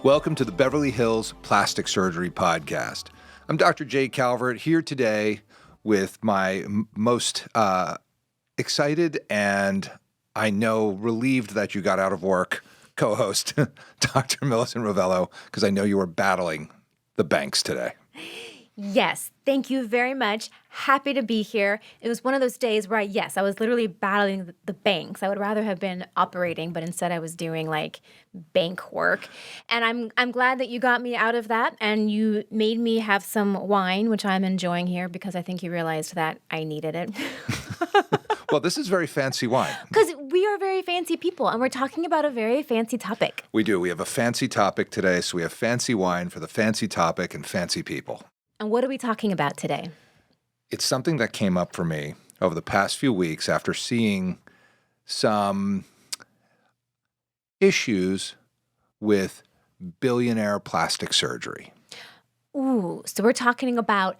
Welcome to the Beverly Hills Plastic Surgery Podcast. I'm Dr. Jay Calvert here today with my most excited and I know relieved that you got out of work co-host, Dr. Millicent Rovelo, because I know you were battling the banks today. Yes, thank you very much. Happy to be here. It was one of those days where I was literally battling the banks. I would rather have been operating, but instead I was doing like bank work. And I'm glad that you got me out of that and you made me have some wine, which I'm enjoying here because I think you realized that I needed it. Well, this is very fancy wine. Because we are very fancy people and we're talking about a very fancy topic. We do. We have a fancy topic today, so we have fancy wine for the fancy topic and fancy people. And what are we talking about today? It's something that came up for me over the past few weeks after seeing some issues with billionaire plastic surgery. Ooh, so we're talking about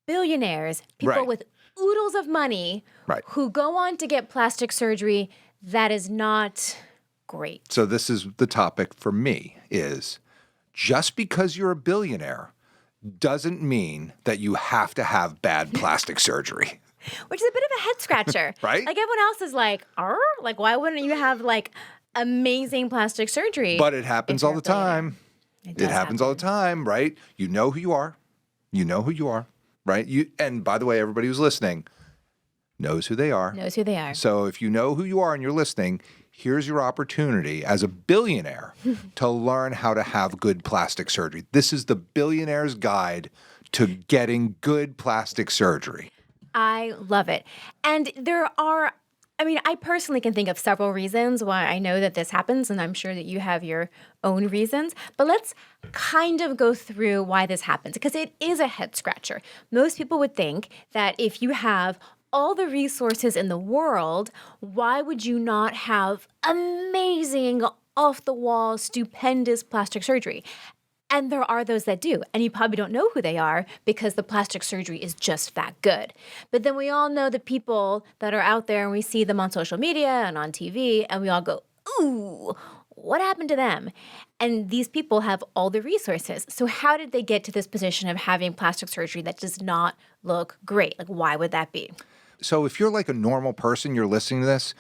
billionaires, people Right. with oodles of money Right. who go on to get plastic surgery that is not great. So this is the topic for me is just because you're a billionaire doesn't mean that you have to have bad plastic surgery. Which is a bit of a head scratcher. Right? Like everyone else is like, like why wouldn't you have like amazing plastic surgery? But it happens if all you're the a billionaire? time. It It does happens all the time, right? You know who you are. You know who you are, right? And by the way, everybody who's listening knows who they are. Knows who they are. So if you know who you are and you're listening, here's your opportunity as a billionaire to learn how to have good plastic surgery. This is the billionaire's guide to getting good plastic surgery. I love it. And I personally can think of several reasons why I know that this happens, and I'm sure that you have your own reasons. But let's kind of go through why this happens, because it is a head scratcher. Most people would think that if you have all the resources in the world, why would you not have amazing, off-the-wall, stupendous plastic surgery? And there are those that do. And you probably don't know who they are because the plastic surgery is just that good. But then we all know the people that are out there and we see them on social media and on TV and we all go, ooh, what happened to them? And these people have all the resources. So how did they get to this position of having plastic surgery that does not look great? Like, why would that be? So if you're like a normal person, you're listening to this,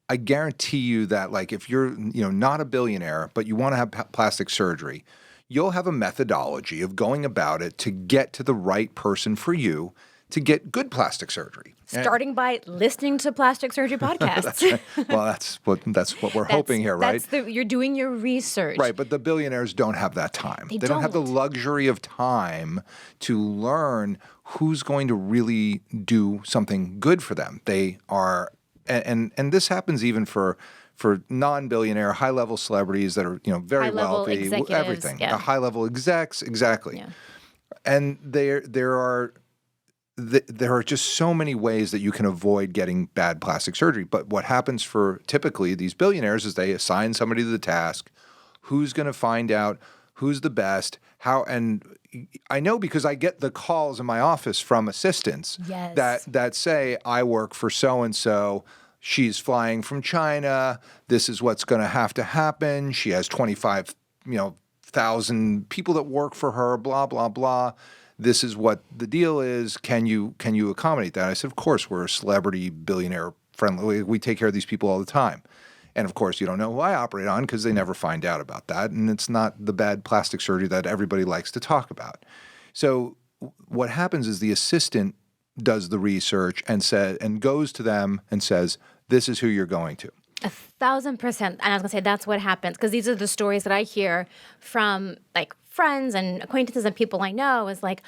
I guarantee you that like if you're not a billionaire, but you want to have plastic surgery, you'll have a methodology of going about it to get to the right person for you to get good plastic surgery. Starting by listening to plastic surgery podcasts. That's right. Well, that's what we're hoping here, right? You're doing your research. Right, but the billionaires don't have that time. They don't have the don't. luxury of time to learn who's going to really do something good for them. They are, and this happens even for non-billionaire, high-level celebrities that are very High-level wealthy, executives, everything. yeah. The high-level execs, exactly. Yeah. And there are just so many ways that you can avoid getting bad plastic surgery. But what happens for typically these billionaires is they assign somebody to the task. Who's going to find out who's the best? How? And I know because I get the calls in my office from assistants Yes. that say, I work for so-and-so. She's flying from China. This is what's going to have to happen. She has 25,000 people that work for her, blah, blah, blah. This is what the deal is. Can you accommodate that? I said, of course, we're a celebrity, billionaire friendly. We take care of these people all the time. And of course, you don't know who I operate on because they never find out about that. And it's not the bad plastic surgery that everybody likes to talk about. So what happens is the assistant does the research and goes to them and says, this is who you're going to. 1,000%. And I was going to say that's what happens because these are the stories that I hear from like friends and acquaintances and people I know is like,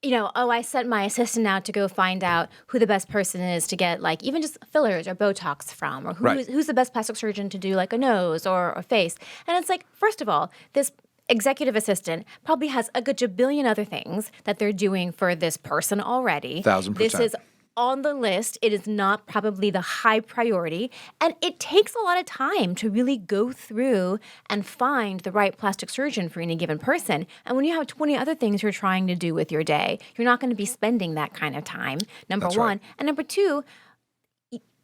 I sent my assistant out to go find out who the best person is to get like even just fillers or Botox from or who's the best plastic surgeon to do like a nose or a face. And it's like, first of all, this executive assistant probably has a gajillion other things that they're doing for this person already. 1,000%. This is on the list. It is not probably the high priority. And it takes a lot of time to really go through and find the right plastic surgeon for any given person. And when you have 20 other things you're trying to do with your day, you're not going to be spending that kind of time, number That's one. right. And number two,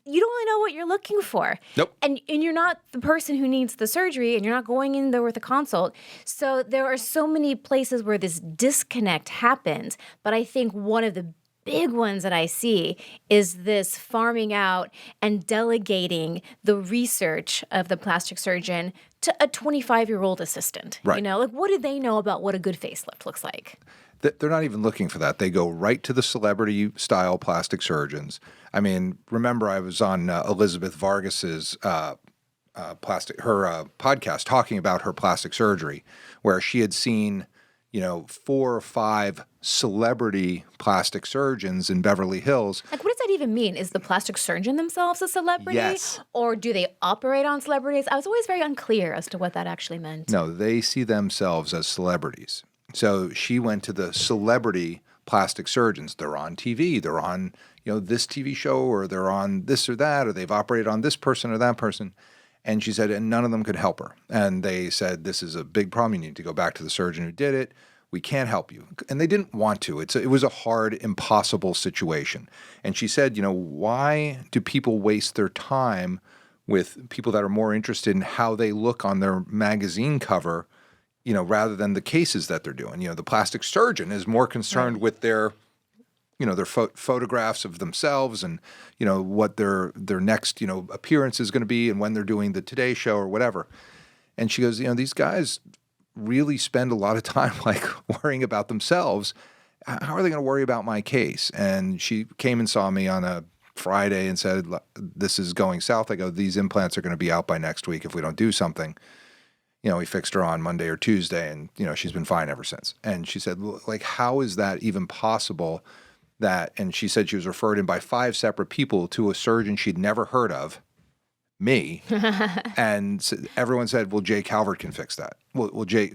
you don't really know what you're looking for. Nope. And you're not the person who needs the surgery, and you're not going in there with a consult. So there are so many places where this disconnect happens. But I think one of the big ones that I see is this farming out and delegating the research of the plastic surgeon to a 25-year-old assistant. Right. You know, like, what do they know about what a good facelift looks like? They're not even looking for that. They go right to the celebrity-style plastic surgeons. I mean, remember I was on Elizabeth Vargas's podcast talking about her plastic surgery, where she had seen, 4 or 5 celebrity plastic surgeons in Beverly Hills. Like, what does that even mean? Is the plastic surgeon themselves a celebrity? Yes. Or do they operate on celebrities? I was always very unclear as to what that actually meant. No, they see themselves as celebrities. So she went to the celebrity plastic surgeons. They're on TV. They're on, this TV show, or they're on this or that, or they've operated on this person or that person. And she said, and none of them could help her. And they said, this is a big problem. You need to go back to the surgeon who did it. We can't help you. And they didn't want to. It was a hard, impossible situation. And she said, why do people waste their time with people that are more interested in how they look on their magazine cover, rather than the cases that they're doing? The plastic surgeon is more concerned with their, their photographs of themselves and, what their next, appearance is going to be and when they're doing the Today Show or whatever. And she goes, these guys really spend a lot of time like worrying about themselves. How are they going to worry about my case? And she came and saw me on a Friday and said, this is going south. I go, these implants are going to be out by next week if we don't do something. We fixed her on Monday or Tuesday, and, she's been fine ever since. And she said, like, how is that even possible that, and she said she was referred in by 5 separate people to a surgeon she'd never heard of, me, and everyone said, well, Jay Calvert can fix that. Well, Jay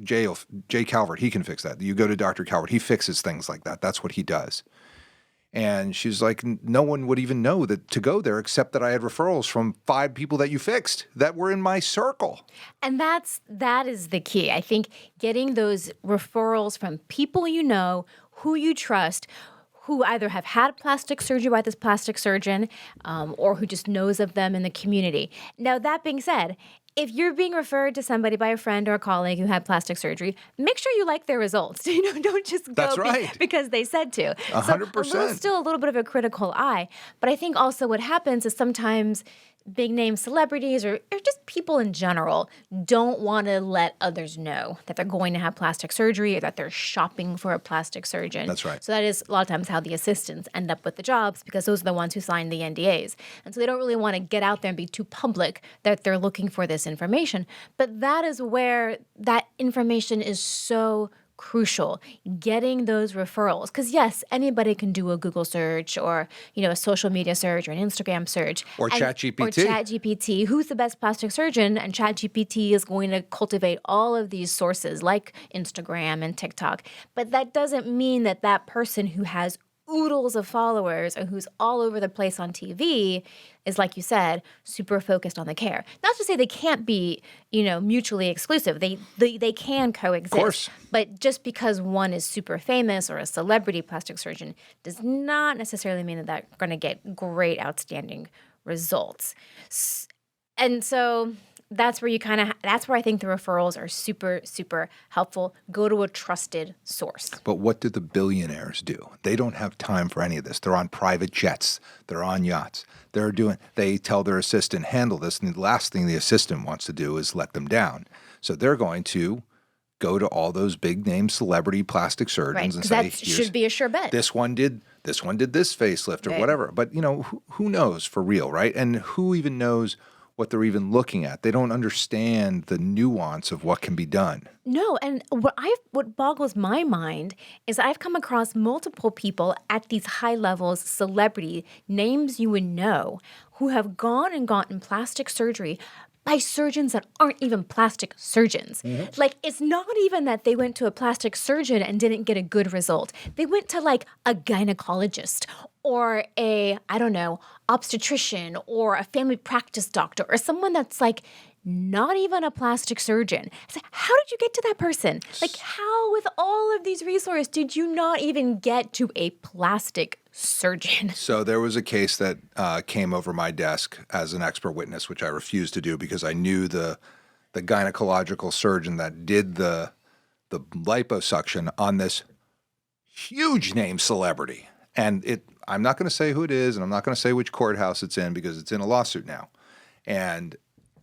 Calvert, he can fix that. You go to Dr. Calvert, he fixes things like that. That's what he does. And she's like, no one would even know that to go there except that I had referrals from 5 people that you fixed that were in my circle. And that is the key. I think getting those referrals from people you know, who you trust, who either have had plastic surgery by this plastic surgeon, or who just knows of them in the community. Now, that being said, if you're being referred to somebody by a friend or a colleague who had plastic surgery, make sure you like their results. Don't just go because they said to. 100%. So still a little bit of a critical eye. But I think also what happens is sometimes big name celebrities or just people in general don't want to let others know that they're going to have plastic surgery or that they're shopping for a plastic surgeon. That's right. So that is a lot of times how the assistants end up with the jobs, because those are the ones who sign the NDAs. And so they don't really want to get out there and be too public that they're looking for this information. But that is where that information is so crucial, getting those referrals. Because yes, anybody can do a Google search or, a social media search or an Instagram search. Or ChatGPT. Or ChatGPT. Who's the best plastic surgeon? And ChatGPT is going to cultivate all of these sources like Instagram and TikTok. But that doesn't mean that that person who has oodles of followers or who's all over the place on TV is, like you said, super focused on the care. Not to say they can't be, mutually exclusive. They can coexist. Of course. But just because one is super famous or a celebrity plastic surgeon does not necessarily mean that they're going to get great, outstanding results. And so that's where that's where I think the referrals are super, super helpful. Go to a trusted source. But what do the billionaires do? They don't have time for any of this. They're on private jets. They're on yachts. They tell their assistant, handle this. And the last thing the assistant wants to do is let them down. So they're going to go to all those big name celebrity plastic surgeons and say, that should be a sure bet. This one did this facelift or whatever. But, who knows for real, right? And who even knows what they're even looking at? They don't understand the nuance of what can be done. No, and what boggles my mind is I've come across multiple people at these high levels, celebrity names you would know, who have gone and gotten plastic surgery by surgeons that aren't even plastic surgeons. Mm-hmm. Like, it's not even that they went to a plastic surgeon and didn't get a good result. They went to like a gynecologist or a, obstetrician or a family practice doctor or someone that's like not even a plastic surgeon. It's like, how did you get to that person? Like, how, with all of these resources, did you not even get to a plastic surgeon? So there was a case that came over my desk as an expert witness, which I refused to do because I knew the gynecological surgeon that did the liposuction on this huge name celebrity. And I'm not going to say who it is, and I'm not going to say which courthouse it's in because it's in a lawsuit now. And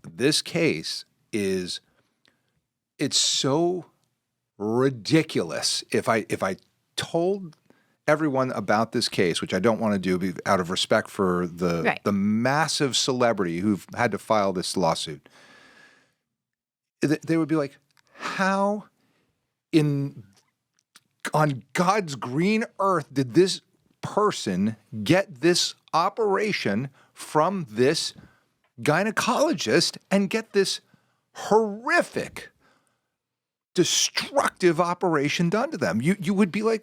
this case it's so ridiculous. If I told everyone about this case, which I don't want to do out of respect for the massive celebrity who've had to file this lawsuit, they would be like, how on God's green earth did this person get this operation from this gynecologist and get this horrific, destructive operation done to them? You would be like,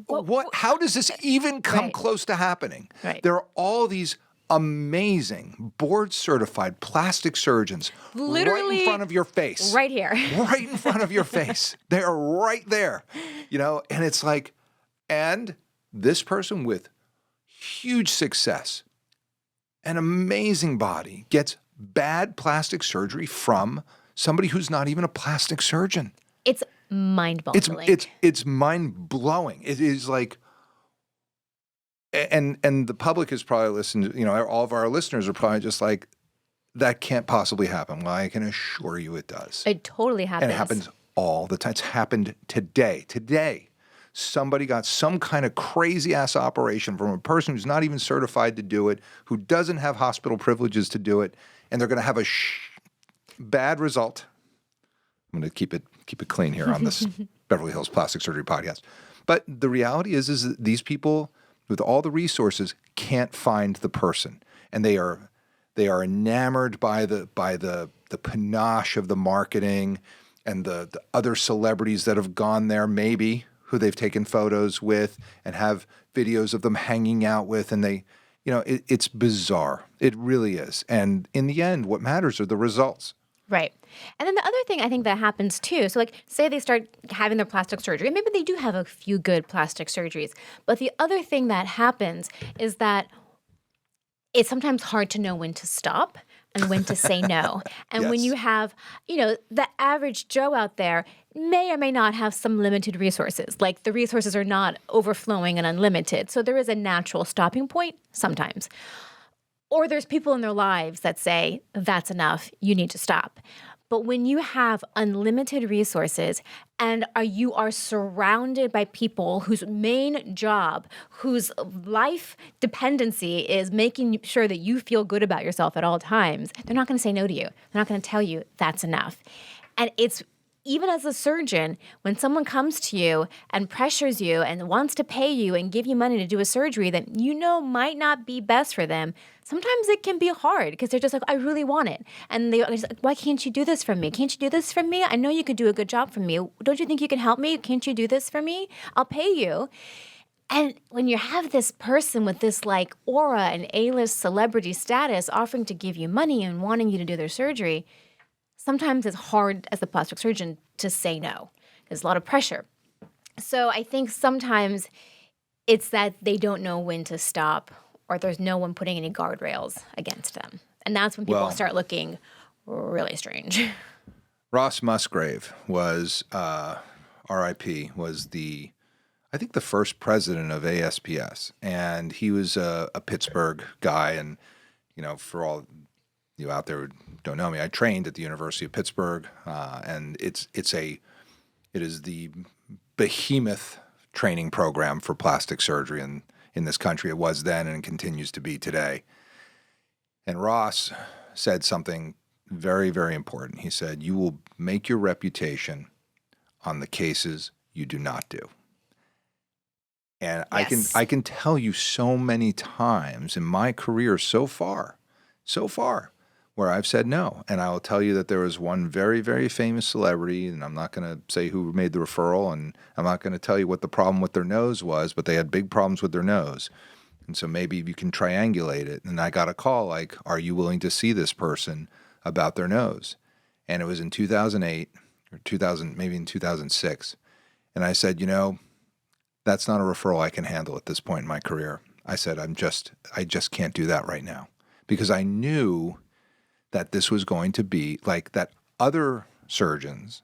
what? How does this even come close to happening? Right. There are all these amazing board-certified plastic surgeons literally right in front of your face. Right here. Right in front of your face. They are right there. And it's like, and this person with huge success, an amazing body, gets bad plastic surgery from somebody who's not even a plastic surgeon. It's mind-boggling. It's mind-blowing. It is like, and the public is probably listening, all of our listeners are probably just like, that can't possibly happen. Well, I can assure you it does. It totally happens. And it happens all the time. It's happened today. Today, somebody got some kind of crazy-ass operation from a person who's not even certified to do it, who doesn't have hospital privileges to do it, and they're going to have a bad result. I'm going to keep it clean here on this Beverly Hills Plastic Surgery podcast. But the reality is that these people with all the resources can't find the person, and they are enamored by the panache of the marketing and the other celebrities that have gone there, maybe, who they've taken photos with and have videos of them hanging out with, and it's bizarre. It really is. And in the end, what matters are the results. Right. And then the other thing I think that happens too, so like say they start having their plastic surgery, and maybe they do have a few good plastic surgeries, but the other thing that happens is that it's sometimes hard to know when to stop and when to say no. And when you have, the average Joe out there may or may not have some limited resources. Like the resources are not overflowing and unlimited. So there is a natural stopping point sometimes. Or there's people in their lives that say, that's enough, you need to stop. But when you have unlimited resources and you are surrounded by people whose main job, whose life dependency is making sure that you feel good about yourself at all times, they're not going to say no to you. They're not going to tell you that's enough. And it's even as a surgeon, when someone comes to you and pressures you and wants to pay you and give you money to do a surgery that might not be best for them, sometimes it can be hard because they're just like, I really want it. And they're just like, why can't you do this for me? Can't you do this for me? I know you could do a good job for me. Don't you think you can help me? Can't you do this for me? I'll pay you. And when you have this person with this like aura and A-list celebrity status offering to give you money and wanting you to do their surgery, sometimes it's hard as a plastic surgeon to say no. There's a lot of pressure. So I think sometimes it's that they don't know when to stop, or there's no one putting any guardrails against them. And that's when people start looking really strange. Ross Musgrave was, RIP, was I think the first president of ASPS. And he was a Pittsburgh guy. And, for all you out there who don't know me, I trained at the University of Pittsburgh, and it is the behemoth training program for plastic surgery in this country. It was then and continues to be today. And Ross said something very, very important. He said, you will make your reputation on the cases you do not do. And Yes. I can tell you so many times in my career so far, where I've said no. And I will tell you that there was one very, very famous celebrity, and I'm not going to say who made the referral, and I'm not going to tell you what the problem with their nose was, but they had big problems with their nose. And so maybe you can triangulate it. And I got a call like, are you willing to see this person about their nose. And it was in 2008 or 2000, maybe in 2006. And I said, that's not a referral I can handle at this point in my career. I said, I just can't do that right now, because I knew that this was going to be like that other surgeons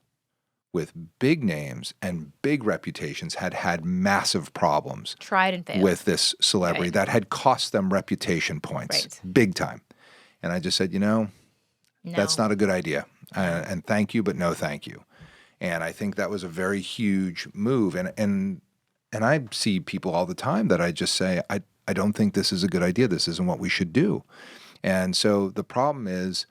with big names and big reputations had massive problems Tried and failed. with this celebrity that had cost them reputation points, big time. And I just said, No. that's not a good idea. And thank you, but no thank you. And I think that was a very huge move. And I see people all the time that I just say, I don't think this is a good idea. This isn't what we should do. And so the problem is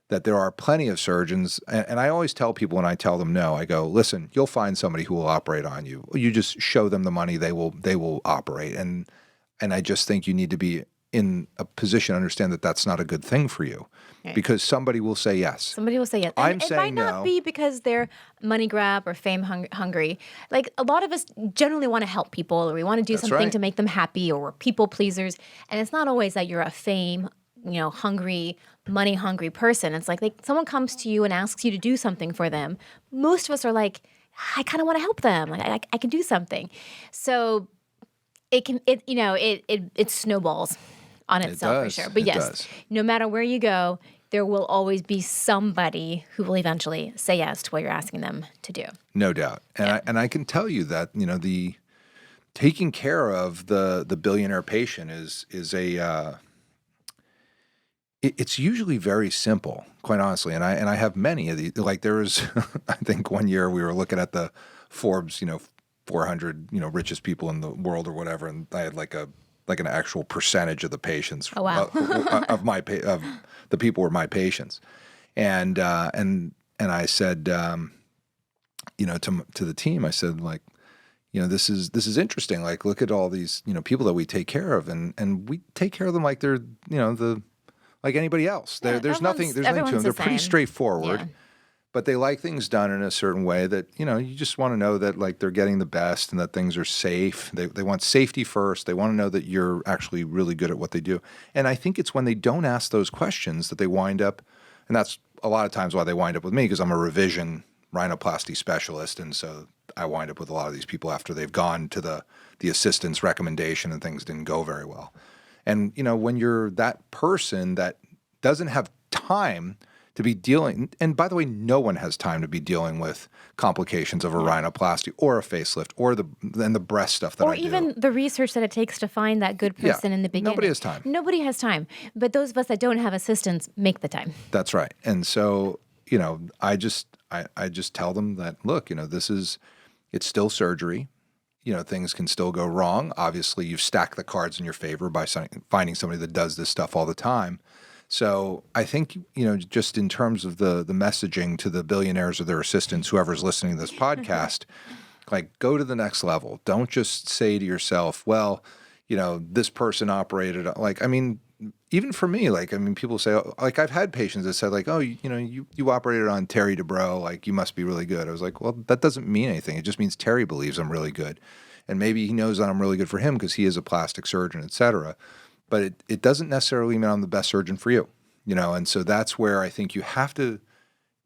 that there are plenty of surgeons, and I always tell people when I tell them no, I go, listen, you'll find somebody who will operate on you. You just show them the money, they will operate. And I just think you need to be in a position to understand that that's not a good thing for you, because somebody will say yes. Somebody will say yes. I'm And it saying might not no. be because they're money grab or fame hungry. Like, a lot of us generally want to help people, or we want to do That's something right. to make them happy, or we're people pleasers. And it's not always that you're a fame, hungry, money hungry person. It's like someone comes to you and asks you to do something for them. Most of us are like, I kind of want to help them. Like, I can do something. So it snowballs on itself does. for sure. But It yes, does. no matter where you go, there will always be somebody who will eventually say yes to what you're asking them to do. No doubt. And I can tell you that, the taking care of the billionaire patient is it's usually very simple, quite honestly. And I have many of these. Like, there was, I think one year we were looking at the Forbes, 400, richest people in the world or whatever, and I had like an actual percentage of the patients. Oh, wow. of the people were my patients, and I said, to the team, I said, like, this is interesting. Like, look at all these, people that we take care of, and we take care of them like they're, like anybody else. There's nothing to them. everyone's They're the pretty same. straightforward. Yeah. But they like things done in a certain way that, you just want to know that, like, they're getting the best and that things are safe. They want safety first. They want to know that you're actually really good at what they do. And I think it's when they don't ask those questions that they wind up, and that's a lot of times why they wind up with me, because I'm a revision rhinoplasty specialist. And so I wind up with a lot of these people after they've gone to the assistant's recommendation and things didn't go very well. And, when you're that person that doesn't have time to be dealing, and by the way, no one has time to be dealing with complications of a rhinoplasty or a facelift or the breast stuff that Or I do. even the research that it takes to find that good person in the beginning. Nobody has time. Nobody has time. But those of us that don't have assistants make the time. That's right. And so, I just tell them that, look, it's still surgery. Things can still go wrong. Obviously, you've stacked the cards in your favor by finding somebody that does this stuff all the time. So I think, just in terms of the messaging to the billionaires or their assistants, whoever's listening to this podcast, like, go to the next level. Don't just say to yourself, well, this person operated. Like, I mean, even for me, like, I mean, people say, like, I've had patients that said, like, oh, you operated on Terry Dubrow, like, you must be really good. I was like, well, that doesn't mean anything. It just means Terry believes I'm really good. And maybe he knows that I'm really good for him because he is a plastic surgeon, et cetera. But it doesn't necessarily mean I'm the best surgeon for you, and so that's where I think you have to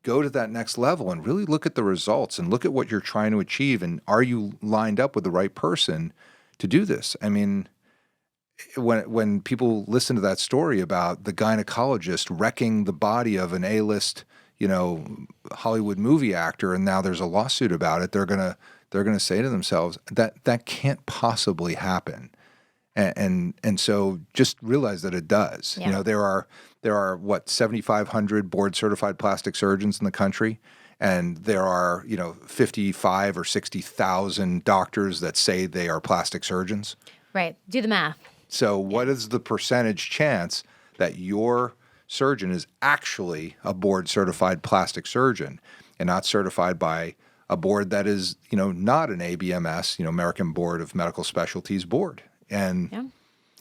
go to that next level and really look at the results and look at what you're trying to achieve, and are you lined up with the right person to do this? I mean, when people listen to that story about the gynecologist wrecking the body of an A-list, Hollywood movie actor, and now there's a lawsuit about it, they're gonna say to themselves that can't possibly happen. And so just realize that it does. Yeah. There are what, 7,500 board certified plastic surgeons in the country, and there are 55 or 60,000 doctors that say they are plastic surgeons. Right. Do the math. So what is the percentage chance that your surgeon is actually a board certified plastic surgeon and not certified by a board that is not an ABMS, American Board of Medical Specialties board? And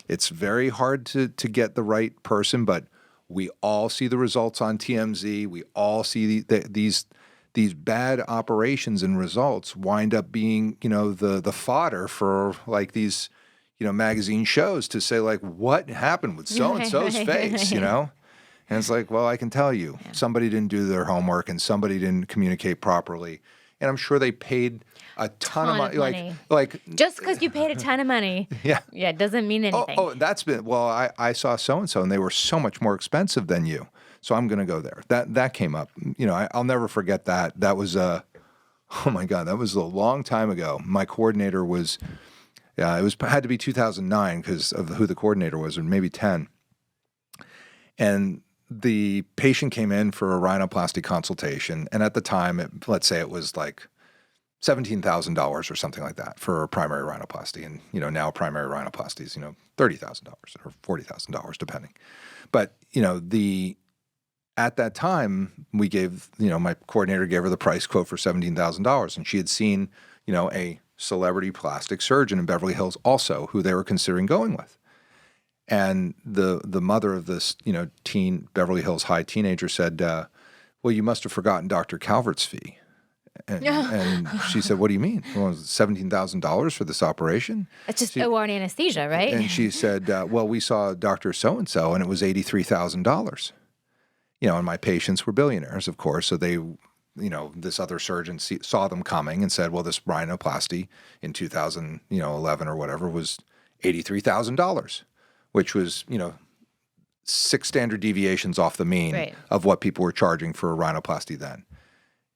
it's very hard to get the right person, but we all see the results on TMZ. We all see these bad operations and results wind up being, the fodder for, like, these, magazine shows to say, like, what happened with so-and-so's face, And it's like, well, I can tell you, somebody didn't do their homework and somebody didn't communicate properly. And I'm sure they paid a ton of money. Like just because you paid a ton of money, yeah, it doesn't mean anything. That's been, well, I saw so-and-so and they were so much more expensive than you. So I'm going to go there. That came up. I'll never forget that. That was oh my God, that was a long time ago. My coordinator was, had to be 2009 because of who the coordinator was, or maybe 10. And the patient came in for a rhinoplasty consultation. And at the time, let's say it was like $17,000 or something like that for a primary rhinoplasty. And, now primary rhinoplasty is, $30,000 or $40,000 depending. But, at that time, we gave, my coordinator gave her the price quote for $17,000. And she had seen, a celebrity plastic surgeon in Beverly Hills also who they were considering going with. And the mother of this, teen Beverly Hills High teenager said, well, you must have forgotten Dr. Calvert's fee. And she said, what do you mean? Well, $17,000 for this operation? It's just OR and anesthesia, right? And she said, well, we saw Dr. So-and-so and it was $83,000. And my patients were billionaires, of course. So they, this other surgeon saw them coming and said, well, this rhinoplasty in 2011 or whatever was $83,000, which was, 6 standard deviations off the mean of what people were charging for a rhinoplasty then.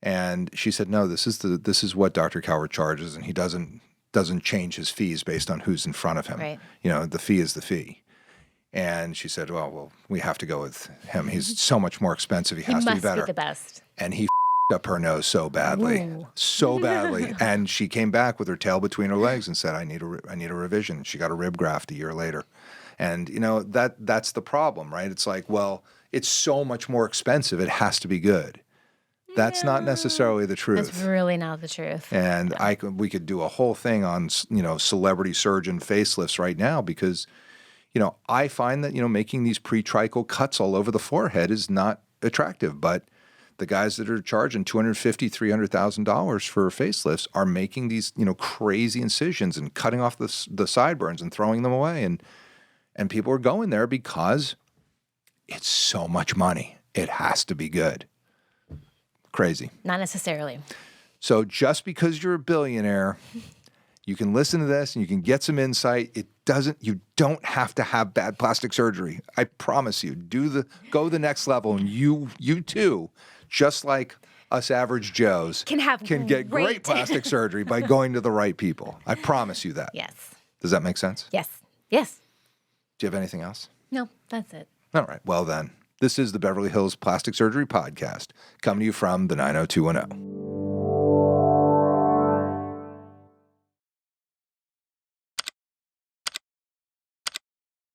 And she said, no, this is what Dr. Calvert charges, and he doesn't change his fees based on who's in front of him. Right. The fee is the fee. And she said, well, we have to go with him. He's so much more expensive. He has to be better. He must be the best. And he up her nose so badly, And she came back with her tail between her legs and said, I need a revision. She got a rib graft a year later. And, that's the problem, right? It's like, well, it's so much more expensive. It has to be good. That's not necessarily the truth. That's really not the truth. And we could do a whole thing on, celebrity surgeon facelifts right now because, I find that, making these pretrichal cuts all over the forehead is not attractive. But the guys that are charging $250,000, $300,000 for facelifts are making these, crazy incisions and cutting off the sideburns and throwing them away. And people are going there because it's so much money. It has to be good. Crazy. Not necessarily. So just because you're a billionaire, you can listen to this and you can get some insight. You don't have to have bad plastic surgery. I promise you. Go the next level, and you too, just like us average Joes, can get great plastic surgery by going to the right people. I promise you that. Yes. Does that make sense? Yes. Yes. Do you have anything else? No, that's it. All right. Well then, this is the Beverly Hills Plastic Surgery Podcast, coming to you from the 90210.